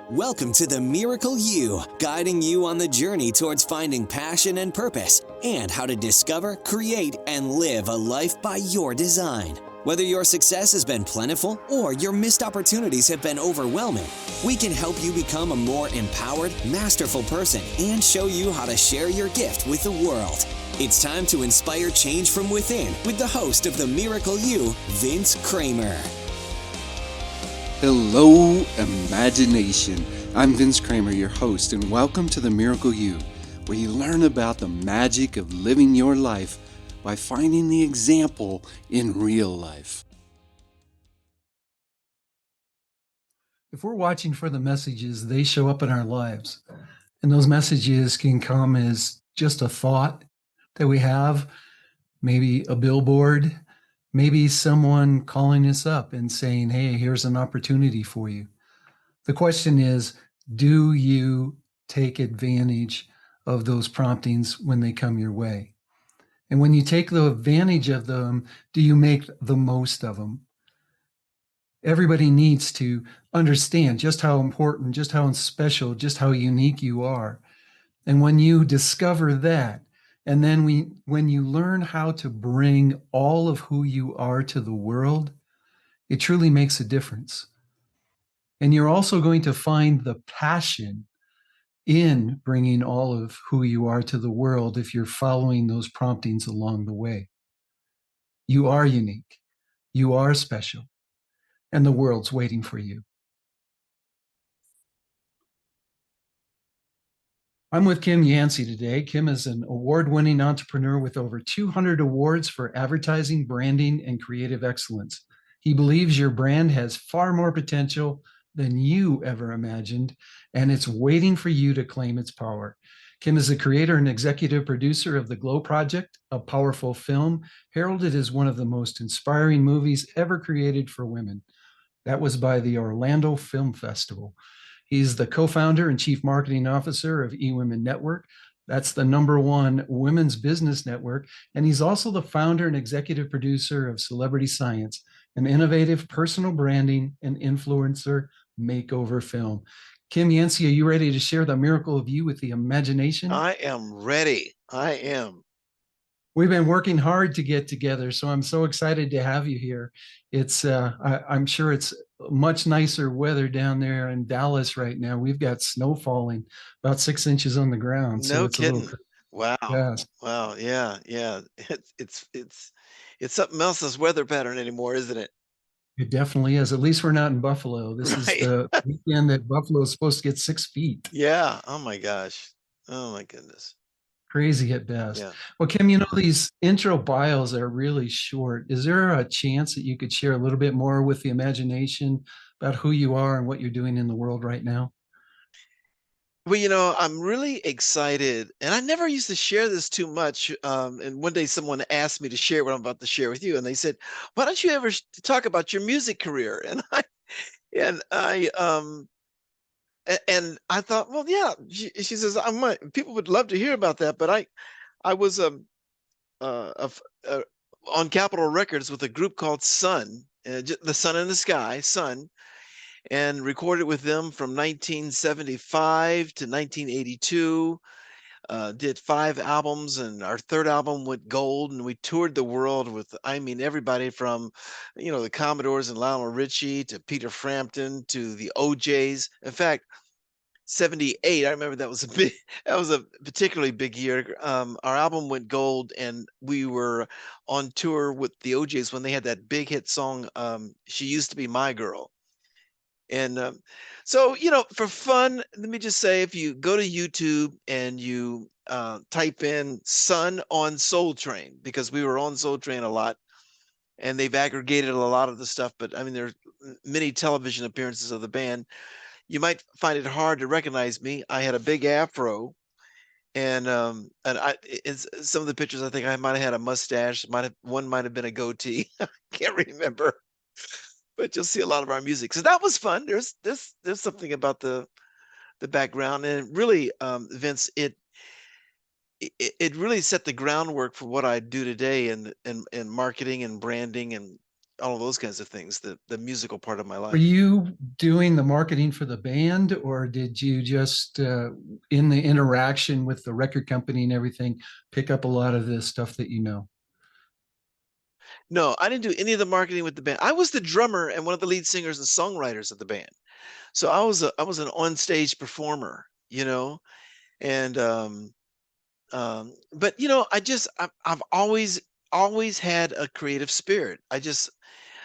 Welcome to the Miracle You, guiding you on the journey towards finding passion and purpose and how to discover, create, and live a life by your design. Whether your success has been plentiful or your missed opportunities have been overwhelming, we can help you become a more empowered, masterful person and show you how to share your gift with the world. It's time to inspire change from within with the host of the Miracle You, Vince Kramer. Hello, imagination. I'm Vince Kramer, your host, and welcome to the Miracle You, where you learn about the magic of living your life by finding the example in real life. If we're watching for the messages, they show up in our lives. And those messages can come as just a thought that we have, maybe a billboard, maybe someone calling us up and saying, hey, here's an opportunity for you. The question is, do you take advantage of those promptings when they come your way? And when you take the advantage of them, do you make the most of them? Everybody needs to understand just how important, just how special, just how unique you are. And when you discover that, and then when you learn how to bring all of who you are to the world, it truly makes a difference. And you're also going to find the passion in bringing all of who you are to the world if you're following those promptings along the way. You are unique. You are special. And the world's waiting for you. I'm with Kym Yancey today. Kym is an award-winning entrepreneur with over 200 awards for advertising, branding, and creative excellence. He believes your brand has far more potential than you ever imagined, and it's waiting for you to claim its power. Kym is the creator and executive producer of The Glow Project, a powerful film heralded as one of the most inspiring movies ever created for women. That was by the Orlando Film Festival. He's the co-founder and chief marketing officer of eWomen Network. That's the #1 women's business network. And he's also the founder and executive producer of Celebrity Science, an innovative personal branding and influencer makeover film. Kym Yancey, are you ready to share the miracle of you with the imagination? I am ready. I am. We've been working hard to get together, so I'm so excited to have you here. It's I'm sure it's much nicer weather down there in Dallas right now. We've got snow falling about 6 inches on the ground, so No it's a little kidding. Wow. fast. Wow. Yeah. Yeah. It's something else, this weather pattern anymore, isn't it? It definitely is. At least we're not in Buffalo. This is Right. the weekend that Buffalo is supposed to get 6 feet. Yeah. Oh my gosh. Oh my goodness. Crazy at best. Yeah. Well, Kym, these intro bios are really short. Is there a chance that you could share a little bit more with the imagination about who you are and what you're doing in the world right now? Well, I'm really excited, and I never used to share this too much. And one day someone asked me to share what I'm about to share with you, and they said, "Why don't you ever talk about your music career?" And I thought, well, yeah. She says, I might. People would love to hear about that, but I was of on Capitol Records with a group called Sun, the Sun in the Sky, Sun, and recorded with them from 1975 to 1982. Did 5 albums, and our third album went gold, and we toured the world with, I mean, everybody from, the Commodores and Lionel Richie to Peter Frampton to the OJs. In fact, 78, I remember that was a big that was a particularly big year. Our album went gold, and we were on tour with the OJs when they had that big hit song, She Used to Be My Girl. And so, for fun, let me just say, if you go to YouTube and you type in Sun on Soul Train, because we were on Soul Train a lot, and they've aggregated a lot of the stuff, but I mean, there's many television appearances of the band. You might find it hard to recognize me. I had a big afro, and in some of the pictures, I think I might have had a mustache. One might have been a goatee. I can't remember, but you'll see a lot of our music. So that was fun. There's something about the background, and really, Vince, it really set the groundwork for what I do today in marketing and branding and all of those kinds of things, the musical part of my Were life. you doing the marketing for the band, or did you just, in the interaction with the record company and everything, pick up a lot of this stuff that you know? No, I didn't do any of the marketing with the band. I was the drummer and one of the lead singers and songwriters of the band. So I was an on-stage performer, you know, and but you know, I've always had a creative spirit. I just,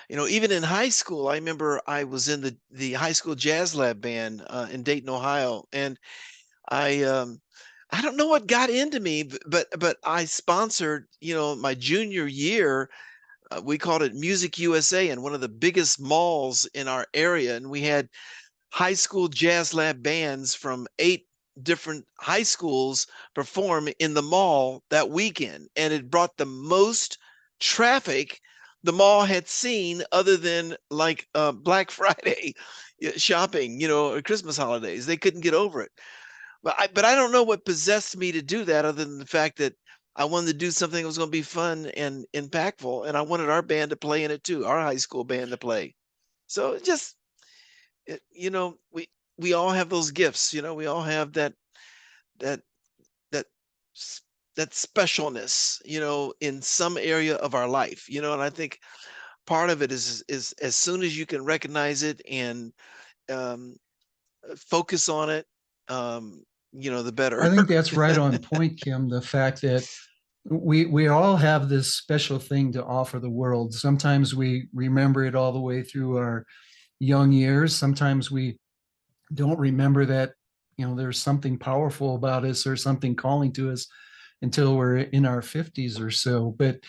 you know, even in high school, I remember I was in the high school jazz lab band in Dayton, Ohio, and I um I don't know what got into me, but I sponsored, you know, my junior year. We called it Music USA in one of the biggest malls in our area, and we had high school jazz lab bands from 8 different high schools perform in the mall that weekend, and it brought the most traffic the mall had seen, other than like Black Friday shopping, you know, or Christmas holidays. They couldn't get over it. But I don't know what possessed me to do that, other than the fact that I wanted to do something that was going to be fun and impactful, and I wanted our band to play in it too, our high school band to play. So it just you know, we all have those gifts, you know, we all have that that s- that specialness, you know, in some area of our life, you know, and I think part of it is as soon as you can recognize it and um, focus on it, you know, the I better. think that's right on point, Kim. The fact that we all have this special thing to offer the world. Sometimes we remember it all the way through our young years. Sometimes we don't remember that, you know, there's something powerful about us or something calling to us until we're in our 50s or so. But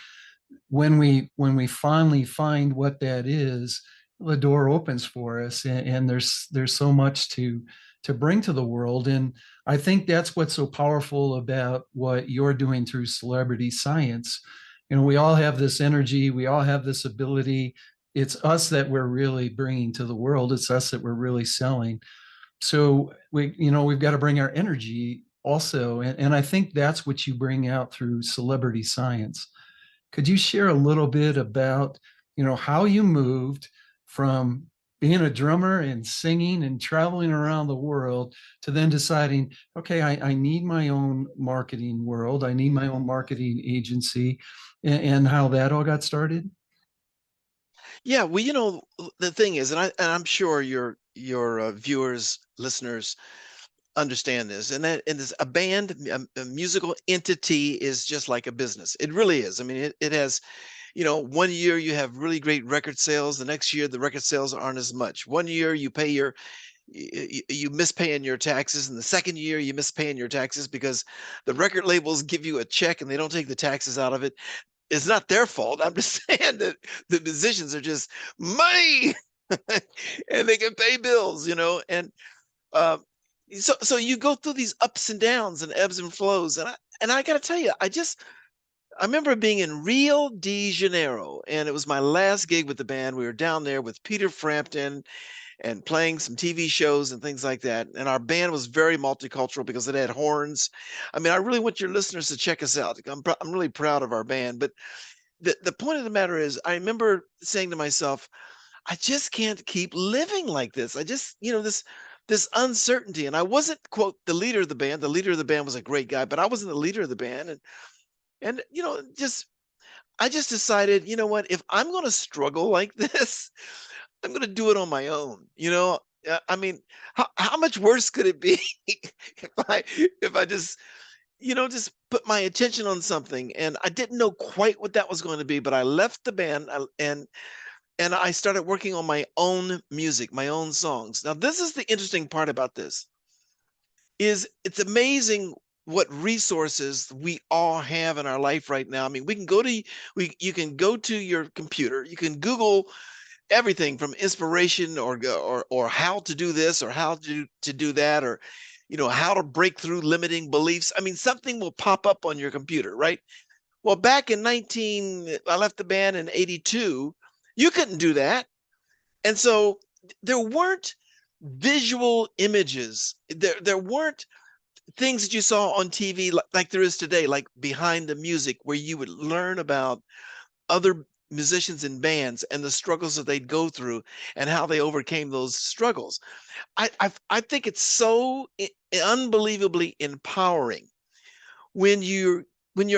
when we finally find what that is, the door opens for us, and there's so much to bring to the world. And I think that's what's so powerful about what you're doing through celebrity science. You know, we all have this energy, we all have this ability. It's us that we're really bringing to the world. It's us that we're really selling. So we, you know, we've got to bring our energy also, and I think that's what you bring out through celebrity science. Could you share a little bit about, you know, how you moved from being a drummer and singing and traveling around the world to then deciding, okay, I need my own marketing world, I need my own marketing agency, and how that all got started? Yeah, well, you know, the thing is, and I'm sure your viewers, listeners understand this, and that and this a band, a musical entity is just like a business. It really is. I mean, it has, you know, one year you have really great record sales, the next year the record sales aren't as much. One year you pay you miss paying your taxes, and the second year you miss paying your taxes because the record labels give you a check and they don't take the taxes out of it. It's not their fault. I'm just saying that the musicians are just money and they can pay bills, you know, and um, so you go through these ups and downs and ebbs and flows, and I got to tell you, I remember being in Rio de Janeiro, and it was my last gig with the band. We were down there with Peter Frampton and playing some TV shows and things like that. And our band was very multicultural because it had horns. I mean, I really want your listeners to check us out. I'm really proud of our band. But the point of the matter is, I remember saying to myself, I just can't keep living like this. I just, you know, this uncertainty. And I wasn't, quote, the leader of the band. The leader of the band was a great guy, but I wasn't the leader of the band. And you know, just I just decided, you know what, if I'm going to struggle like this, I'm going to do it on my own. You know, I mean, how much worse could it be if I just, you know, just put my attention on something? And I didn't know quite what that was going to be, but I left the band and I started working on my own music, my own songs. Now, this is the interesting part about this is it's amazing what resources we all have in our life right now. I mean, you can go to your computer, you can Google everything from inspiration or how to do this or how to do that, or you know, how to break through limiting beliefs. I mean, something will pop up on your computer, right? Well, back in 19 I left the band in 82, you couldn't do that. And so there weren't visual images. There weren't things that you saw on TV like there is today, like behind the music, where you would learn about other musicians in bands and the struggles that they'd go through and how they overcame those struggles. I think it's so unbelievably empowering when you're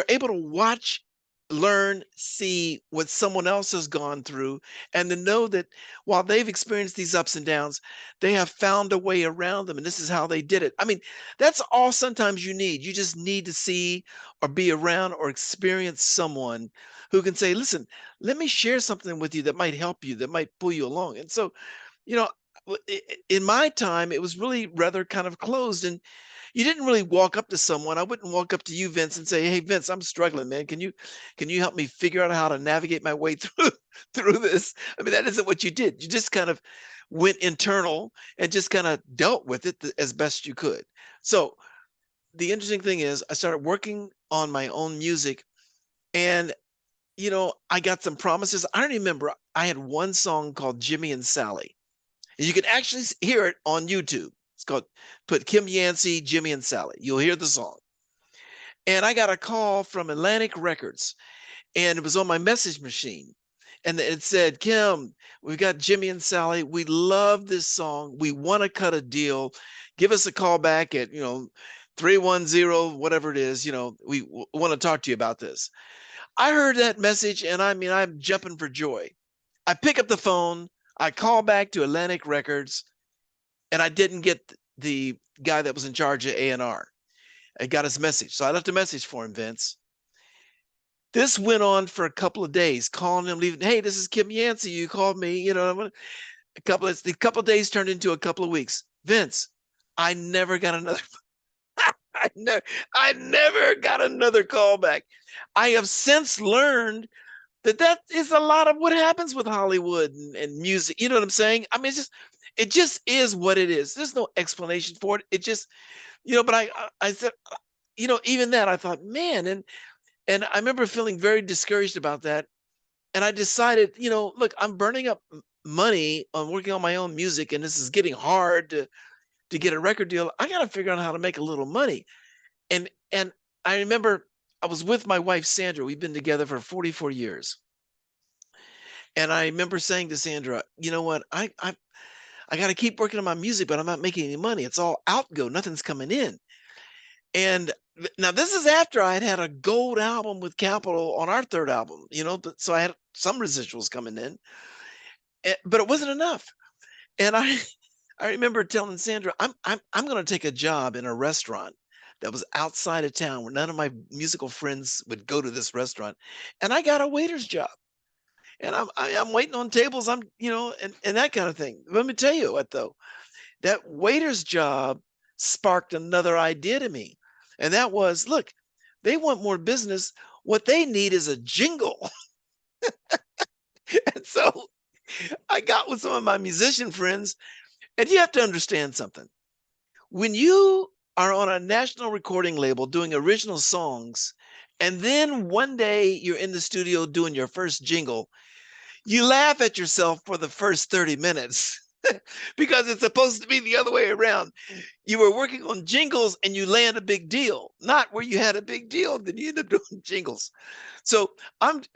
able to watch, learn, see what someone else has gone through, and to know that while they've experienced these ups and downs, they have found a way around them, and this is how they did it. I mean, that's all sometimes you need. You just need to see or be around or experience someone who can say, listen, let me share something with you that might help you, that might pull you along. And so, you know, in my time, it was really rather kind of closed, and you didn't really walk up to someone. I wouldn't walk up to you, Vince, and say, "Hey, Vince, I'm struggling, man. Can you help me figure out how to navigate my way through through this?" I mean, that isn't what you did. You just kind of went internal and just kind of dealt with it as best you could. So the interesting thing is, I started working on my own music, and I got some promises. I don't remember. I had one song called Jimmy and Sally. And you can actually hear it on YouTube. It's called, put Kym Yancey, Jimmy and Sally. You'll hear the song. And I got a call from Atlantic Records, and it was on my message machine. And it said, Kym, we've got Jimmy and Sally. We love this song. We want to cut a deal. Give us a call back at, 310, whatever it is. We want to talk to you about this. I heard that message, and I mean, I'm jumping for joy. I pick up the phone. I call back to Atlantic Records, and I didn't get the guy that was in charge of A&R. I got his message. So I left a message for him, Vince. This went on for a couple of days, calling him, leaving, hey, this is Kym Yancey. You called me, the couple of days turned into a couple of weeks. Vince, I never got another I never got another call back. I have since learned that is a lot of what happens with Hollywood and music. You know what I'm saying? I mean, it just is what it is. There's no explanation for it. It just, but I said, even that I thought, man, and I remember feeling very discouraged about that. And I decided, look, I'm burning up money on working on my own music, and this is getting hard to get a record deal. I got to figure out how to make a little money. And I remember I was with my wife, Sandra. We've been together for 44 years. And I remember saying to Sandra, you know what? I got to keep working on my music, but I'm not making any money. It's all outgo. Nothing's coming in. And now this is after I had a gold album with Capitol on our third album, so I had some residuals coming in, but it wasn't enough. And I remember telling Sandra, I'm going to take a job in a restaurant that was outside of town where none of my musical friends would go to this restaurant. And I got a waiter's job. And I'm waiting on tables. And that kind of thing. Let me tell you what, though, that waiter's job sparked another idea to me. And that was, look, they want more business. What they need is a jingle. And so I got with some of my musician friends, and you have to understand something. When you are on a national recording label doing original songs, and then one day you're in the studio doing your first jingle, you laugh at yourself for the first 30 minutes because it's supposed to be the other way around. You were working on jingles and you land a big deal, not where you had a big deal, then you end up doing jingles. So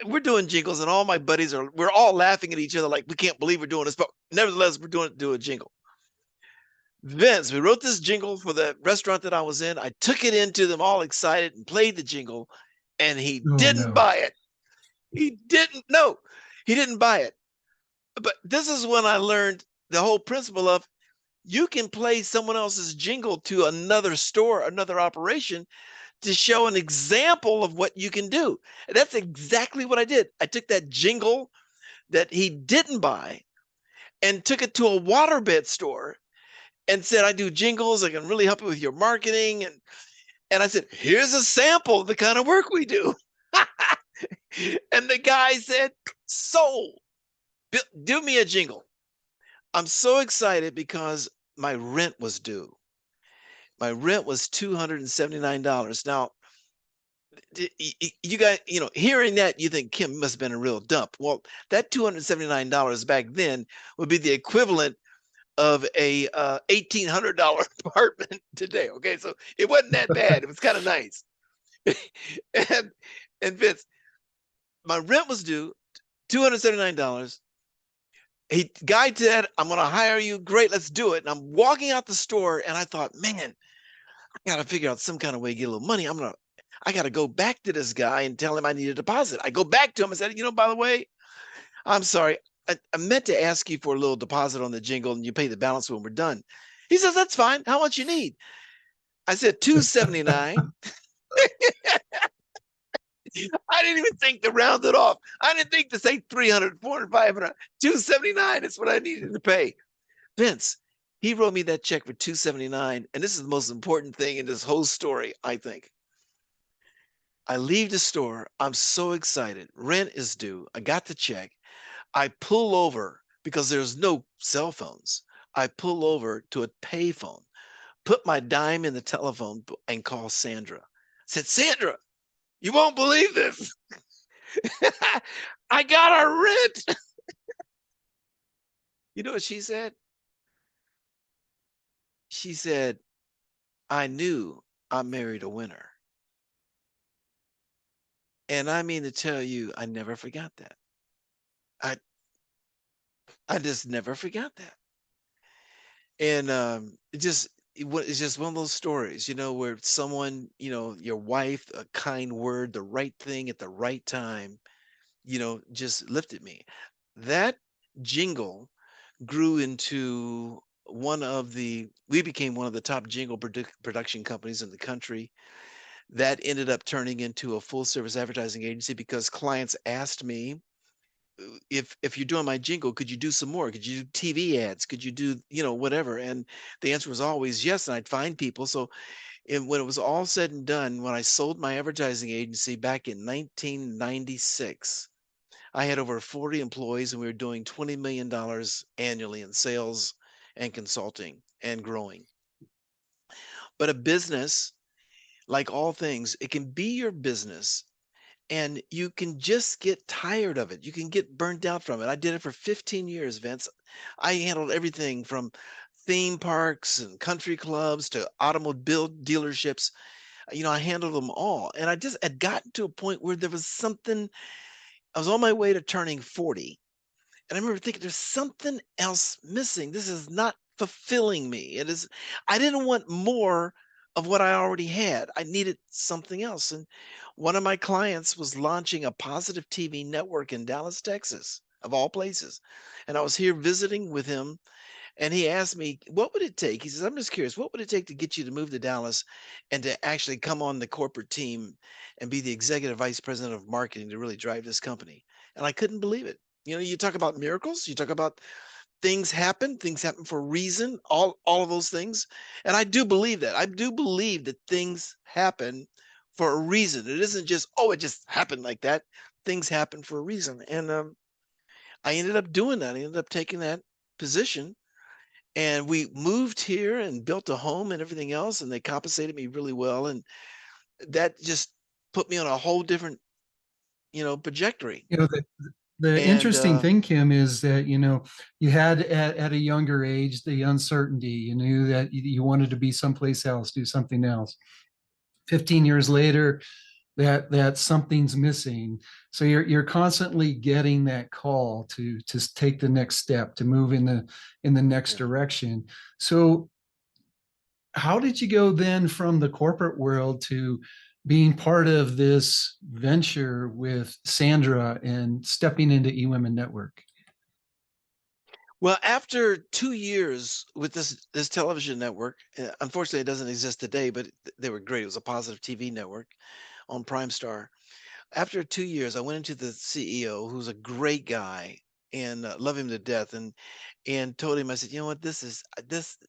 we're doing jingles, and all my buddies we're all laughing at each other like, we can't believe we're doing this, but nevertheless, we're doing a jingle. Vince, we wrote this jingle for the restaurant that I was in. I took it into them all excited and played the jingle, and he didn't buy it. He didn't buy it. But this is when I learned the whole principle of you can play someone else's jingle to another store, another operation, to show an example of what you can do. And that's exactly what I did. I took that jingle that he didn't buy and took it to a waterbed store and said, I do jingles. I can really help you with your marketing. And I said, here's a sample of the kind of work we do. And the guy said, sold. Do me a jingle. I'm so excited because my rent was due. My rent was $279. Now, you guys, hearing that, you think Kym must have been a real dump. Well, that $279 back then would be the equivalent of a $1,800 apartment today. Okay, so it wasn't that bad. It was kind of nice. and Vince, my rent was due. $279. Guy said, I'm going to hire you. Great, let's do it. And I'm walking out the store, and I thought, man, I got to figure out some kind of way to get a little money. I got to go back to this guy and tell him I need a deposit. I go back to him and said, by the way, I'm sorry. I meant to ask you for a little deposit on the jingle, and you pay the balance when we're done. He says, that's fine. How much you need? I said, $279. I didn't even think to round it off. I didn't think to say 300, 400, 500, 279 is what I needed to pay. Vince, he wrote me that check for 279. And this is the most important thing in this whole story, I think. I leave the store. I'm so excited. Rent is due. I got the check. I pull over because there's no cell phones. I pull over to a payphone, put my dime in the telephone and call Sandra. I said, Sandra, you won't believe this. I got our rent. You know what she said? She said, I knew I married a winner. And I mean to tell you, I never forgot that. I just never forgot that. And it's just one of those stories, where someone, your wife, a kind word, the right thing at the right time, just lifted me. That jingle grew into we became one of the top jingle production companies in the country. That ended up turning into a full service advertising agency because clients asked me, if you're doing my jingle, could you do some more? Could you do TV ads? Could you do, whatever? And the answer was always yes. And I'd find people. So when it was all said and done, when I sold my advertising agency back in 1996, I had over 40 employees and we were doing $20 million annually in sales and consulting and growing. But a business, like all things, it can be your business and you can just get tired of it. You can get burnt out from it. I did it for 15 years, Vince. I handled everything from theme parks and country clubs to automobile dealerships. I handled them all. And I just had gotten to a point where there was something, I was on my way to turning 40. And I remember thinking, there's something else missing. This is not fulfilling me. I didn't want more of what I already had. I needed something else. And one of my clients was launching a positive TV network in Dallas, Texas, of all places. And I was here visiting with him. And he asked me, what would it take? He says, I'm just curious, what would it take to get you to move to Dallas and to actually come on the corporate team and be the executive vice president of marketing to really drive this company? And I couldn't believe it. You talk about miracles, you talk about things happen for a reason, all of those things. And I do believe that. I do believe that things happen for a reason. It isn't just, it just happened like that. Things happen for a reason. And I ended up doing that. I ended up taking that position. And we moved here and built a home and everything else. And they compensated me really well. And that just put me on a whole different, trajectory. The And interesting thing, Kym, is that, you had at a younger age, the uncertainty, you knew that you wanted to be someplace else, do something else. 15 years later, that something's missing. So you're constantly getting that call to take the next step, to move in the next direction. So how did you go then from the corporate world to being part of this venture with Sandra and stepping into eWomen Network? Well, after 2 years with this television network, unfortunately it doesn't exist today, but they were great. It was a positive TV network on Prime Star. After 2 years, I went into the CEO, who's a great guy, and love him to death, and told him, I said, you know what, this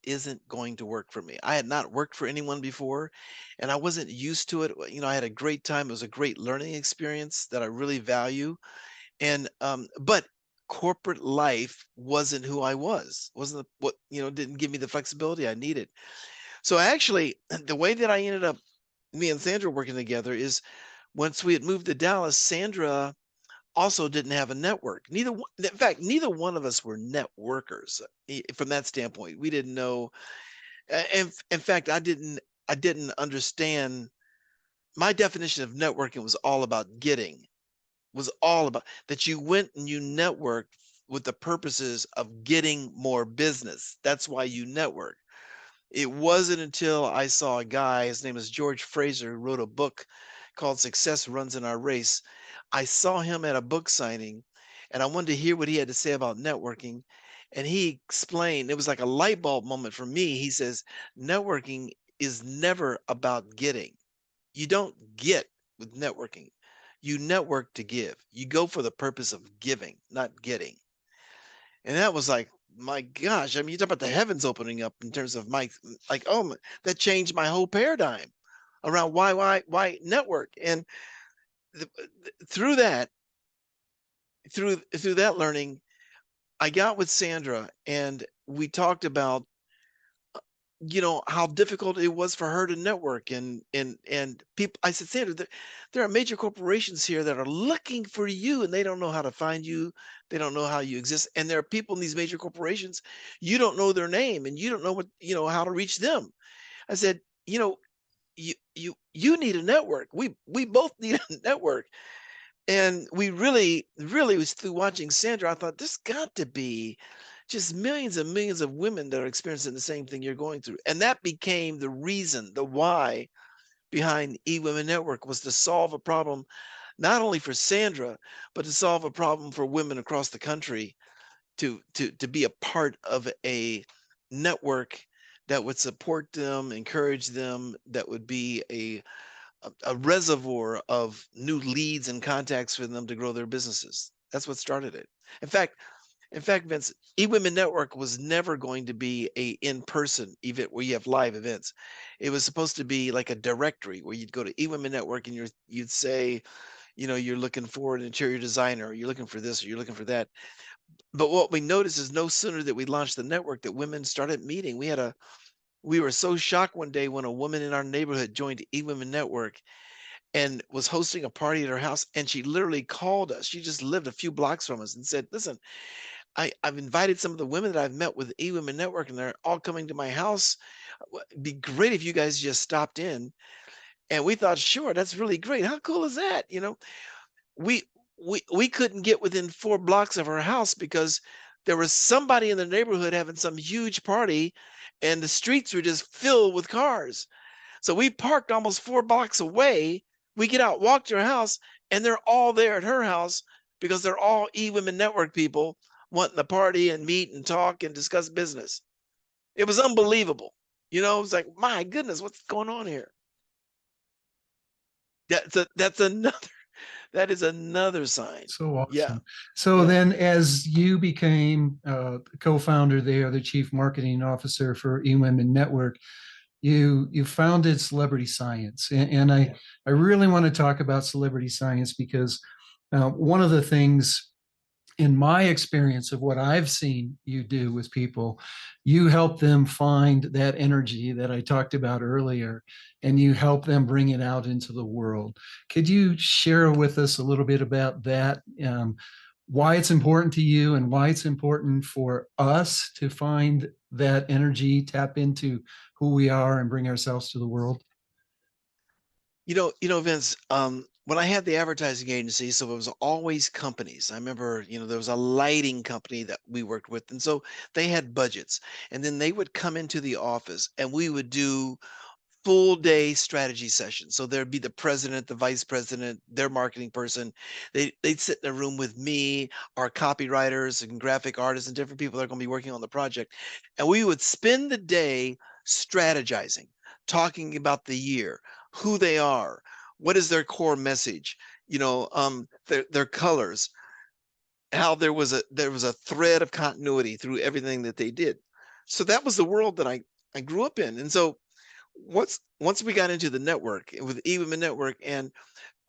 isn't going to work for me. I had not worked for anyone before, and I wasn't used to it. I had a great time. It was a great learning experience that I really value. And but corporate life wasn't who I wasn't what didn't give me the flexibility I needed. So actually, the way that I ended up, me and Sandra working together, is once we had moved to Dallas, Sandra also didn't have a network. In fact, neither one of us were networkers from that standpoint. We didn't know. In fact, I didn't understand. My definition of networking was all about getting, was all about, that you went and you networked with the purposes of getting more business. That's why you network. It wasn't until I saw a guy, his name is George Fraser, who wrote a book called Success Runs in Our Race. I saw him at a book signing and I wanted to hear what he had to say about networking. And he explained, it was like a light bulb moment for me. He says, networking is never about getting. You don't get with networking. You network to give. You go for the purpose of giving, not getting. And that was like, my gosh, I mean, you talk about the heavens opening up in terms of my, like, that changed my whole paradigm around why network. And through that, through that learning, I got with Sandra and we talked about, how difficult it was for her to network and people. I said, Sandra, there are major corporations here that are looking for you and they don't know how to find you. They don't know how you exist. And there are people in these major corporations, you don't know their name and you don't know how to reach them. I said, you need a network. We both need a network. And we really was through watching Sandra, I thought this got to be just millions and millions of women that are experiencing the same thing you're going through. And that became the reason, the why behind eWomen Network, was to solve a problem, not only for Sandra, but to solve a problem for women across the country to be a part of a network that would support them, encourage them, that would be a reservoir of new leads and contacts for them to grow their businesses. That's what started it. In fact, Vince, eWomen Network was never going to be a in-person event where you have live events. It was supposed to be like a directory where you'd go to eWomen Network and you'd say, you're looking for an interior designer, or you're looking for this, or you're looking for that. But what we noticed is no sooner that we launched the network that women started meeting. We were so shocked one day when a woman in our neighborhood joined eWomen Network and was hosting a party at her house. And she literally called us. She just lived a few blocks from us and said, listen, I've invited some of the women that I've met with eWomen Network and they're all coming to my house. It'd be great if you guys just stopped in. And we thought, sure, that's really great. How cool is that? We we couldn't get within 4 blocks of her house because there was somebody in the neighborhood having some huge party and the streets were just filled with cars. So we parked almost 4 blocks away. We get out, walk to her house, and they're all there at her house because they're all eWomen Network people wanting to party and meet and talk and discuss business. It was unbelievable. It was like, my goodness, what's going on here? That's another that is another sign. So awesome. Yeah. So Yeah. then as you became the co-founder there, the chief marketing officer for eWomen Network, you founded Celebrity Science. And I really want to talk about Celebrity Science because one of the things in my experience of what I've seen you do with people, you help them find that energy that I talked about earlier, and you help them bring it out into the world. Could you share with us a little bit about that? Why it's important to you and why it's important for us to find that energy, tap into who we are and bring ourselves to the world? Vince, when I had the advertising agency, so it was always companies. I remember, there was a lighting company that we worked with. And so they had budgets. And then they would come into the office and we would do full day strategy sessions. So there'd be the president, the vice president, their marketing person. They'd sit in a room with me, our copywriters and graphic artists and different people that are going to be working on the project. And we would spend the day strategizing, talking about the year, who they are, what is their core message, their colors, how there was a thread of continuity through everything that they did. So that was the world that I grew up in. And so once we got into the network with eWomen Network, and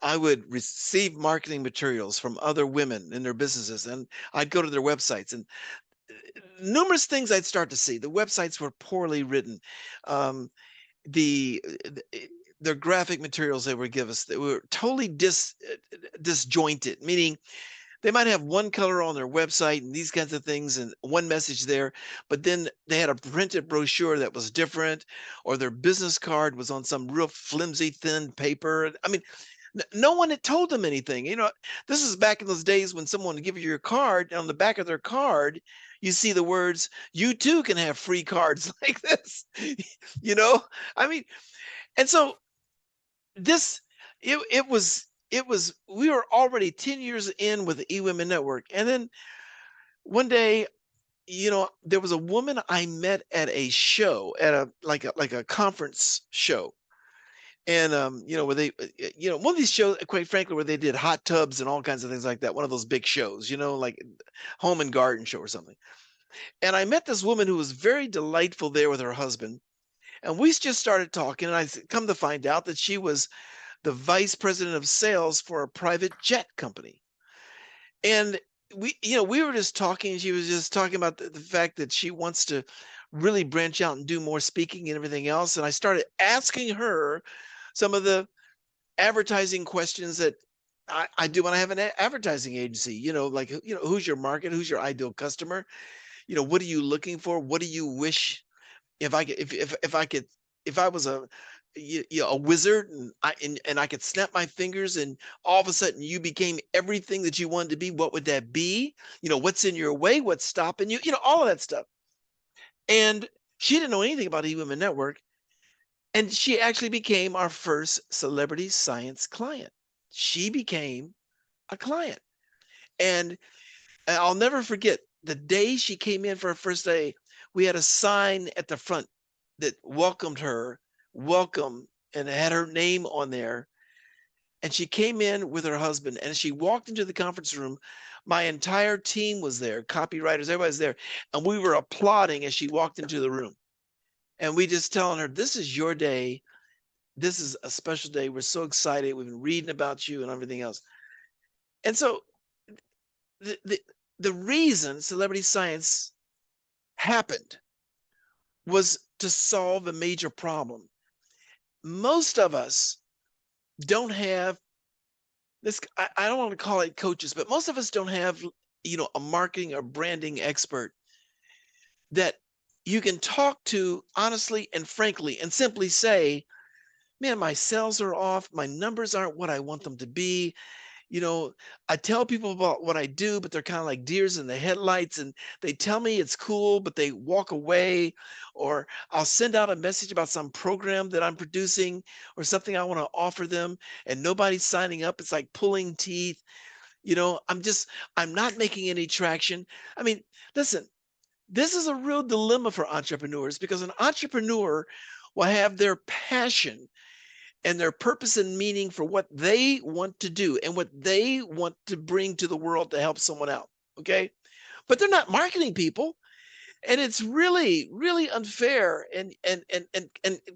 I would receive marketing materials from other women in their businesses, and I'd go to their websites, and numerous things I'd start to see. The websites were poorly written. Their graphic materials they would give us, they were totally disjointed, meaning they might have one color on their website and these kinds of things and one message there, but then they had a printed brochure that was different, or their business card was on some real flimsy, thin paper. I mean, No one had told them anything. This is back in those days when someone would give you your card, and on the back of their card, you see the words, "You too can have free cards like this." you know, I mean, and so this, it was, we were already 10 years in with the eWomen Network. And then one day, there was a woman I met at a show, at a conference show. And where they one of these shows, quite frankly, where they did hot tubs and all kinds of things like that, one of those big shows, like Home and Garden show or something. And I met this woman who was very delightful there with her husband, and we just started talking, and I come to find out that she was the vice president of sales for a private jet company. And we were just talking, and she was just talking about the fact that she wants to really branch out and do more speaking and everything else. And I started asking her some of the advertising questions that I do when I have an advertising agency, like, who's your market? Who's your ideal customer? What are you looking for? What do you wish if I could, if I could, if I was a wizard, and I could snap my fingers and all of a sudden you became everything that you wanted to be, what would that be? What's in your way? What's stopping you? All of that stuff. And she didn't know anything about eWomen Network. And she actually became our first celebrity science client. She became a client. And I'll never forget the day she came in for her first day, we had a sign at the front that welcomed her, welcome, and it had her name on there. And she came in with her husband, and she walked into the conference room. My entire team was there, copywriters, everybody's there. And we were applauding as she walked into the room. And we just telling her, this is your day. This is a special day. We're so excited. We've been reading about you and everything else. And so the reason celebrity science happened was to solve a major problem. Most of us don't have this. I don't want to call it coaches, but most of us don't have, a marketing or branding expert that you can talk to honestly and frankly and simply say, man, my sales are off. My numbers aren't what I want them to be. I tell people about what I do, but they're kind of like deers in the headlights, and they tell me it's cool, but they walk away. Or I'll send out a message about some program that I'm producing or something I want to offer them, and nobody's signing up. It's like pulling teeth. I'm not making any traction. I mean, listen, this is a real dilemma for entrepreneurs, because an entrepreneur will have their passion and their purpose and meaning for what they want to do and what they want to bring to the world to help someone out. Okay. But they're not marketing people. And it's really, really unfair, and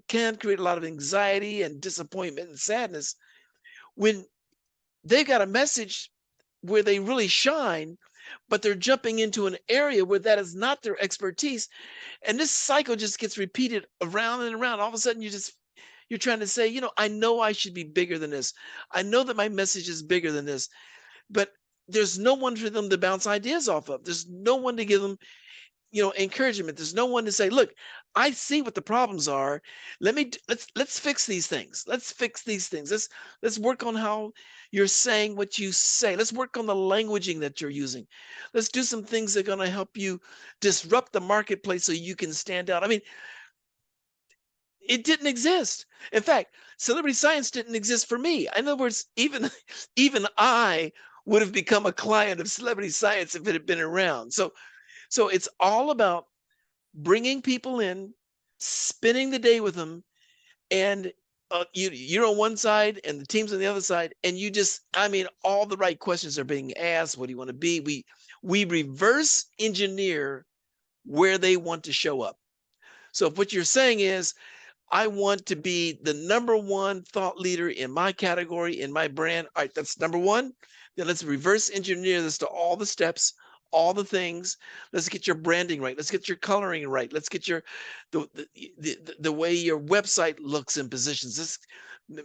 can create a lot of anxiety and disappointment and sadness when they've got a message where they really shine, but they're jumping into an area where that is not their expertise. And this cycle just gets repeated around and around. All of a sudden you're trying to say, I know I should be bigger than this. I know that my message is bigger than this, but there's no one for them to bounce ideas off of. There's no one to give them, encouragement. There's no one to say, look, I see what the problems are. Let's fix these things. Let's fix these things. Let's work on how you're saying what you say. Let's work on the languaging that you're using. Let's do some things that are going to help you disrupt the marketplace so you can stand out. I mean, it didn't exist. In fact, celebrity science didn't exist for me. In other words, even I would have become a client of celebrity science if it had been around. So it's all about bringing people in, spending the day with them, and you're on one side and the team's on the other side, and all the right questions are being asked. What do you want to be? We reverse engineer where they want to show up. So if what you're saying is, I want to be the number one thought leader in my category, in my brand. All right, that's number one. Then let's reverse engineer this to all the steps, all the things. Let's get your branding right. Let's get your coloring right. Let's get the way your website looks and positions.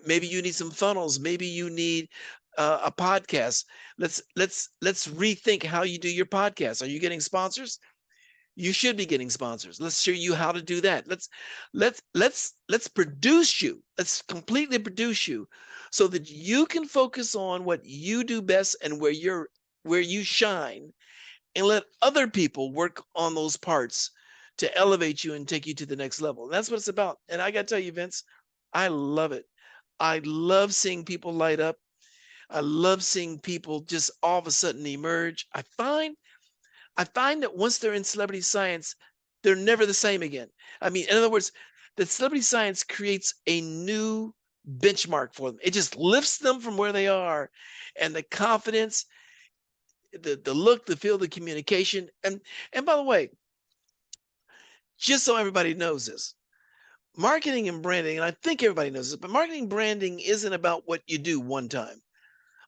Maybe you need some funnels. Maybe you need a podcast. Let's rethink how you do your podcast. Are you getting sponsors? You should be getting sponsors. Let's show you how to do that. Let's produce you. Let's completely produce you so that you can focus on what you do best and where you shine, and let other people work on those parts to elevate you and take you to the next level. And that's what it's about. And I got to tell you, Vince, I love it. I love seeing people light up. I love seeing people just all of a sudden emerge. I find that once they're in celebrity science, they're never the same again. I mean, in other words, that celebrity science creates a new benchmark for them. It just lifts them from where they are, and the confidence, the look, the feel, the communication. And by the way, just so everybody knows this, marketing and branding, and I think everybody knows this, but marketing and branding isn't about what you do one time.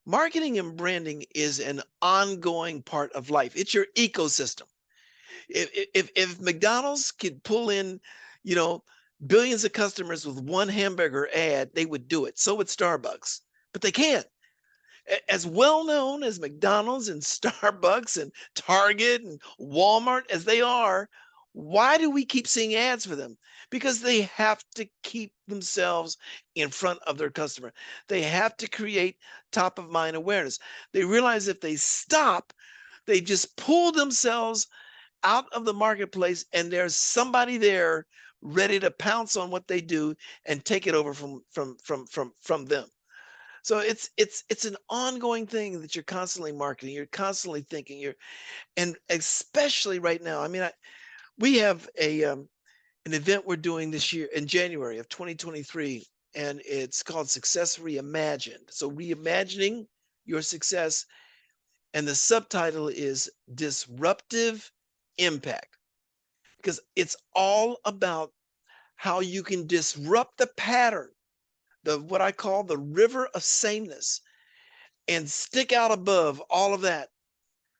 Marketing and branding is an ongoing part of life. It's your ecosystem. If McDonald's could pull in, you know, billions of customers with one hamburger ad, they would do it. So would Starbucks, but they can't. As well known as McDonald's and Starbucks and Target and Walmart as they are, why do we keep seeing ads for them? Because they have to keep themselves in front of their customer. They have to create top of mind awareness. They realize if they stop, they just pull themselves out of the marketplace, and there's somebody there ready to pounce on what they do and take it over from them. So it's an ongoing thing that you're constantly marketing, you're constantly thinking, and especially right now. I mean, we have an event we're doing this year in January of 2023, and it's called Success Reimagined. So reimagining your success, and the subtitle is Disruptive Impact, because it's all about how you can disrupt the pattern, what I call the river of sameness, and stick out above all of that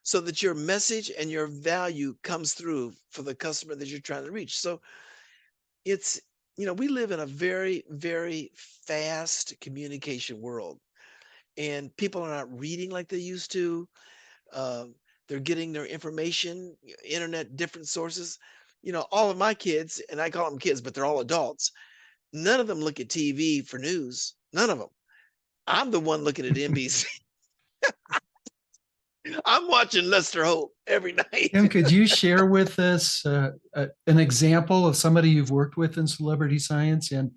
so that your message and your value comes through for the customer that you're trying to reach. So it's, we live in a very, very fast communication world, and people are not reading like they used to. They're getting their information, internet, different sources. All of my kids, and I call them kids, but they're all adults. None of them look at TV for news. None of them. I'm the one looking at NBC. I'm watching Lester Holt every night. Kym, could you share with us an example of somebody you've worked with in celebrity science and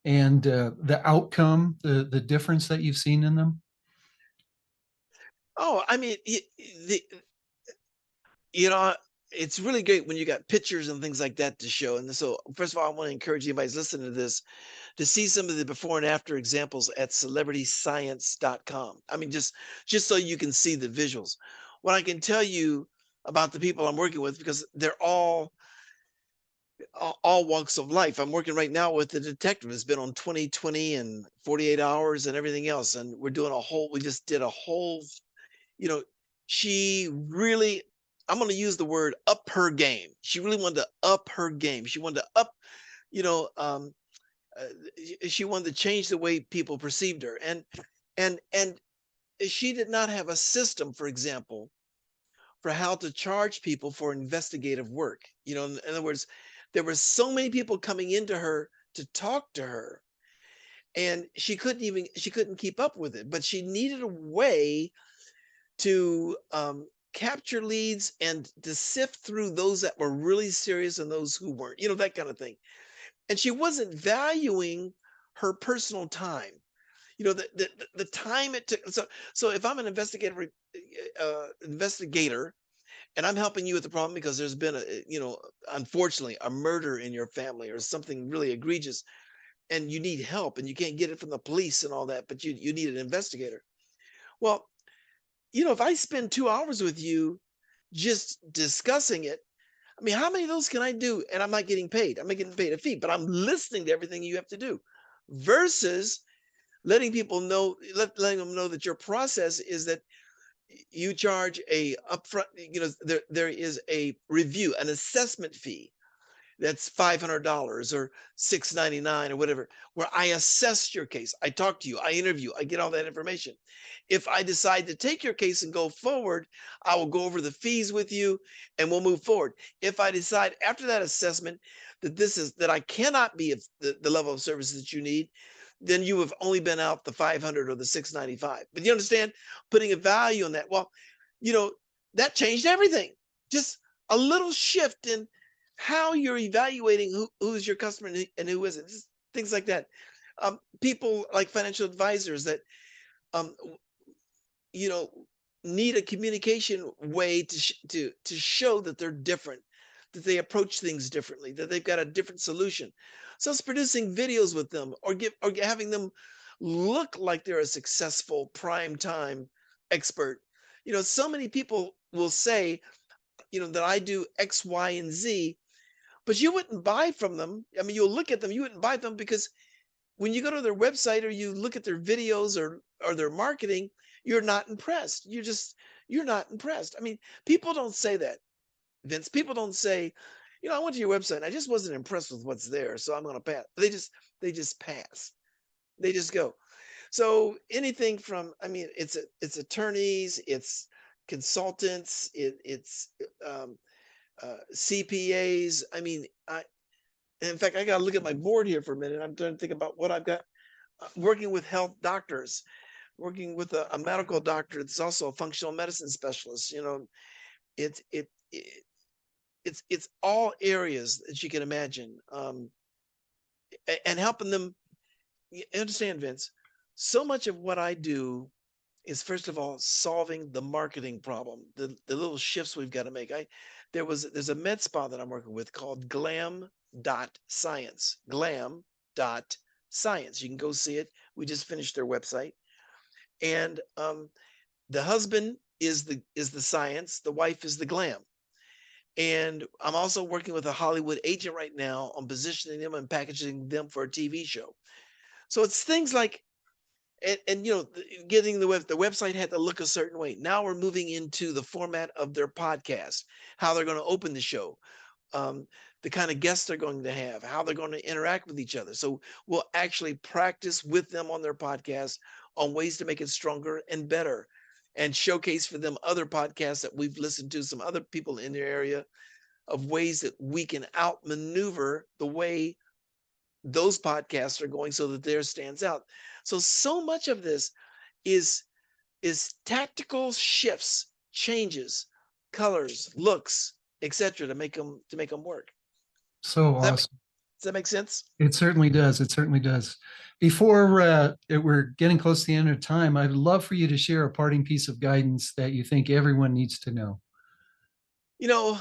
the outcome, the difference that you've seen in them? Oh, I mean, it's really great when you got pictures and things like that to show. And so, first of all, I want to encourage anybody who's listening to this to see some of the before and after examples at celebrityscience.com. I mean, just so you can see the visuals. What I can tell you about the people I'm working with, because they're all walks of life. I'm working right now with a detective who's been on 20/20 and 48 hours and everything else. And we just did a whole, she really, I'm going to use the word up her game. She really wanted to up her game. She wanted to up, she wanted to change the way people perceived her. And she did not have a system, for example, for how to charge people for investigative work. In other words, there were so many people coming into her to talk to her, and she couldn't keep up with it. But she needed a way to capture leads and to sift through those that were really serious and those who weren't, that kind of thing. And she wasn't valuing her personal time, the time it took. So if I'm an investigator, and I'm helping you with the problem because there's been unfortunately, a murder in your family or something really egregious, and you need help and you can't get it from the police and all that, but you need an investigator. Well, if I spend 2 hours with you just discussing it, I mean, how many of those can I do? And I'm not getting paid. I'm not getting paid a fee, but I'm listening to everything you have to do, versus letting them know that your process is that you charge a upfront, there is a review, an assessment fee. that's $500 or $699 or whatever, where I assess your case. I talk to you, I interview, I get all that information. If I decide to take your case and go forward, I will go over the fees with you and we'll move forward. If I decide after that assessment that I cannot be of the level of service that you need, then you have only been out the 500 or the 695. But you understand, putting a value on that. Well, that changed everything. Just a little shift in how you're evaluating who's your customer and who isn't. Just things like that. People like financial advisors that um, need a communication way to show that they're different, that they approach things differently, that they've got a different solution. So it's producing videos with them or having them look like they're a successful prime time expert. So many people will say, that I do X, Y, and Z, but you wouldn't buy from them. I mean, you'll look at them, you wouldn't buy them because when you go to their website or you look at their videos or their marketing, you're not impressed. You're not impressed. I mean, people don't say that, Vince. People don't say, I went to your website and I just wasn't impressed with what's there, so I'm going to pass. They just pass. They just go. So anything from, I mean, it's attorneys, it's consultants, it's CPAs. I mean, in fact, I got to look at my board here for a minute. I'm trying to think about what I've got. Working with health doctors, working with a medical doctor that's also a functional medicine specialist. It's all areas that you can imagine, and helping them. You understand, Vince? So much of what I do is, first of all, solving the marketing problem, the little shifts we've got to make. There's a med spa that I'm working with called Glam.Science. Glam.Science. You can go see it. We just finished their website. And the husband is the science, the wife is the glam. And I'm also working with a Hollywood agent right now on positioning them and packaging them for a TV show. So it's things like, and getting the website had to look a certain way. Now we're moving into the format of their podcast, how they're going to open the show, the kind of guests they're going to have, how they're going to interact with each other. So we'll actually practice with them on their podcast on ways to make it stronger and better, and showcase for them other podcasts that we've listened to, some other people in their area, of ways that we can outmaneuver the way those podcasts are going so that theirs stands out. So much of this is tactical shifts, changes, colors, looks, etc., to make them work. So awesome. Does that make sense? It certainly does. It certainly does. Before we're getting close to the end of time, I'd love for you to share a parting piece of guidance that you think everyone needs to know. A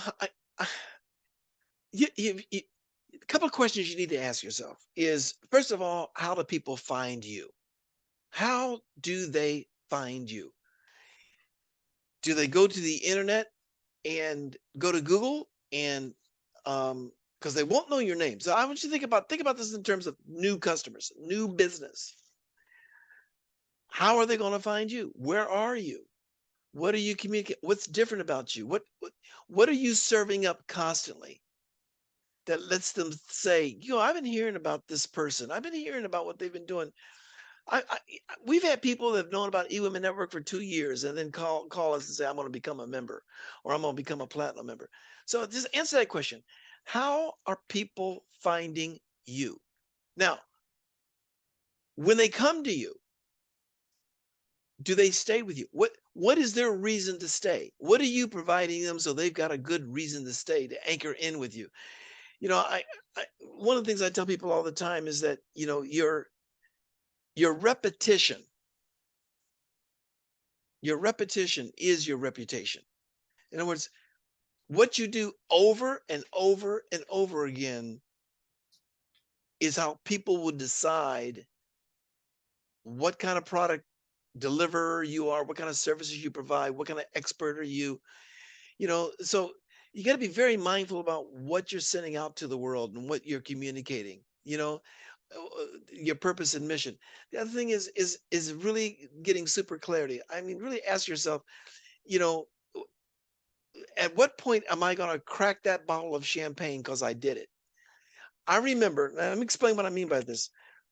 couple of questions you need to ask yourself is, first of all, how do people find you? How do they find you? Do they go to the internet and go to Google and because they won't know your name. So I want you to think about this in terms of new customers, new business. How are they going to find you? Where are you? What are you communicating? What's different about you? What are you serving up constantly that lets them say, I've been hearing about this person. I've been hearing about what they've been doing. We've had people that have known about eWomen Network for 2 years and then call us and say, I'm going to become a member, or I'm going to become a platinum member. So just answer that question. How are people finding you? Now, when they come to you, do they stay with you? What is their reason to stay? What are you providing them so they've got a good reason to stay, to anchor in with you? One of the things I tell people all the time is that, your repetition is your reputation. In other words, what you do over and over and over again is how people will decide what kind of product deliverer you are, what kind of services you provide, what kind of expert are you. So you got to be very mindful about what you're sending out to the world and what you're communicating, your purpose and mission. The other thing is really getting super clarity. I mean, really ask yourself, at what point am I going to crack that bottle of champagne because I did it? I remember, now let me explain what I mean by this.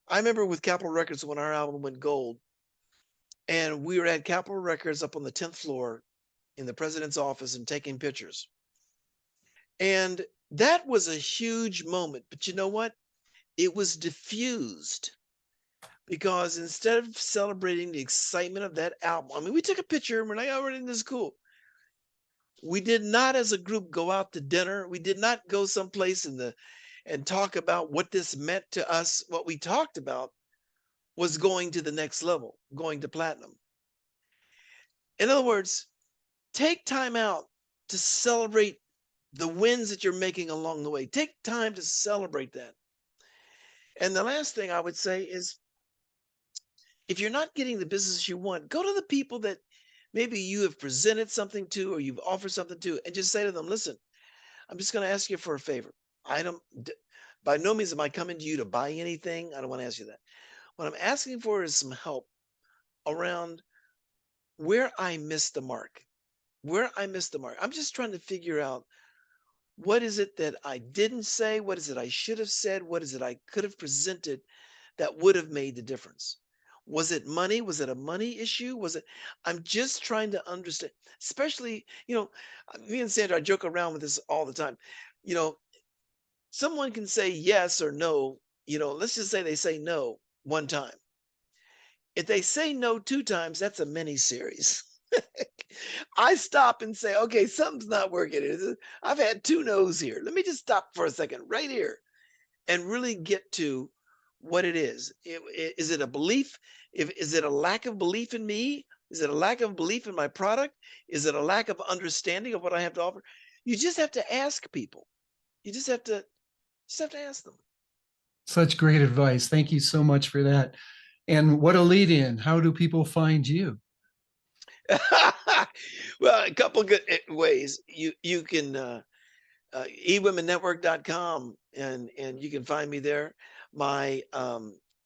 I remember with Capitol Records when our album went gold, and we were at Capitol Records up on the 10th floor in the president's office and taking pictures. And that was a huge moment. But you know what? It was diffused because instead of celebrating the excitement of that album, I mean, we took a picture and we're like, oh, this is cool. We did not as a group go out to dinner. We did not go someplace and talk about what this meant to us. What we talked about was going to the next level, going to platinum. In other words, take time out to celebrate the wins that you're making along the way. Take time to celebrate that. And the last thing I would say is, if you're not getting the business you want, go to the people that maybe you have presented something to or you've offered something to, and just say to them, listen, I'm just going to ask you for a favor. By no means am I coming to you to buy anything. I don't want to ask you that. What I'm asking for is some help around where I missed the mark. I'm just trying to figure out, what is it that I didn't say? What is it I should have said? What is it I could have presented that would have made the difference? Was it money? Was it a money issue? I'm just trying to understand, especially, me and Sandra, I joke around with this all the time. Someone can say yes or no, let's just say they say no one time. If they say no 2 times, that's a mini series. I stop and say, okay, something's not working. I've had 2 no's here. Let me just stop for a second right here and really get to what it is. Is it a belief? Is it a lack of belief in me? Is it a lack of belief in my product? Is it a lack of understanding of what I have to offer? You just have to ask people. You just have to ask them. Such great advice. Thank you so much for that. And what a lead in. How do people find you? Well, a couple good ways. You can eWomenNetwork.com and you can find me there. My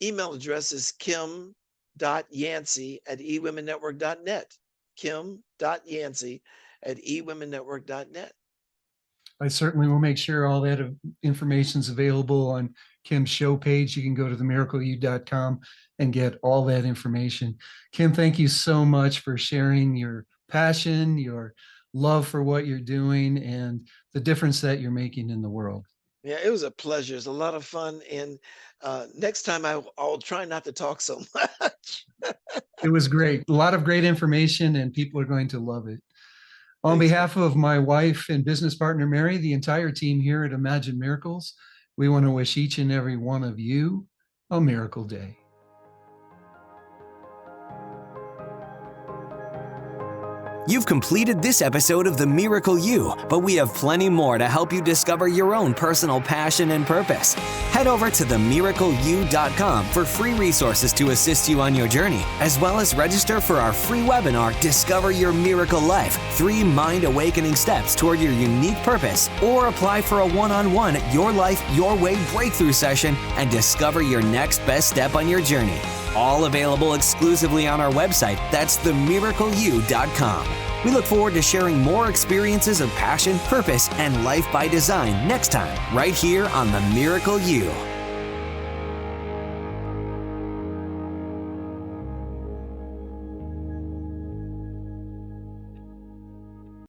email address is Kym.Yancey@eWomenNetwork.net. Kym.Yancey@eWomenNetwork.net. I certainly will make sure all that information is available on Kym's show page. You can go to themiracleu.com and get all that information. Kym, thank you so much for sharing your passion, your love for what you're doing, and the difference that you're making in the world. Yeah, it was a pleasure. It's a lot of fun. And next time I'll try not to talk so much. It was great. A lot of great information, and people are going to love it. On Thanks, behalf of my wife and business partner, Mary, the entire team here at Imagine Miracles, we want to wish each and every one of you a miracle day. You've completed this episode of The Miracle You, but we have plenty more to help you discover your own personal passion and purpose. Head over to themiracleu.com for free resources to assist you on your journey, as well as register for our free webinar, Discover Your Miracle Life, 3 mind awakening steps toward your unique purpose, or apply for a one-on-one Your Life, Your Way breakthrough session and discover your next best step on your journey. All available exclusively on our website. That's themiracleu.com. We look forward to sharing more experiences of passion, purpose, and life by design next time, right here on The Miracle You.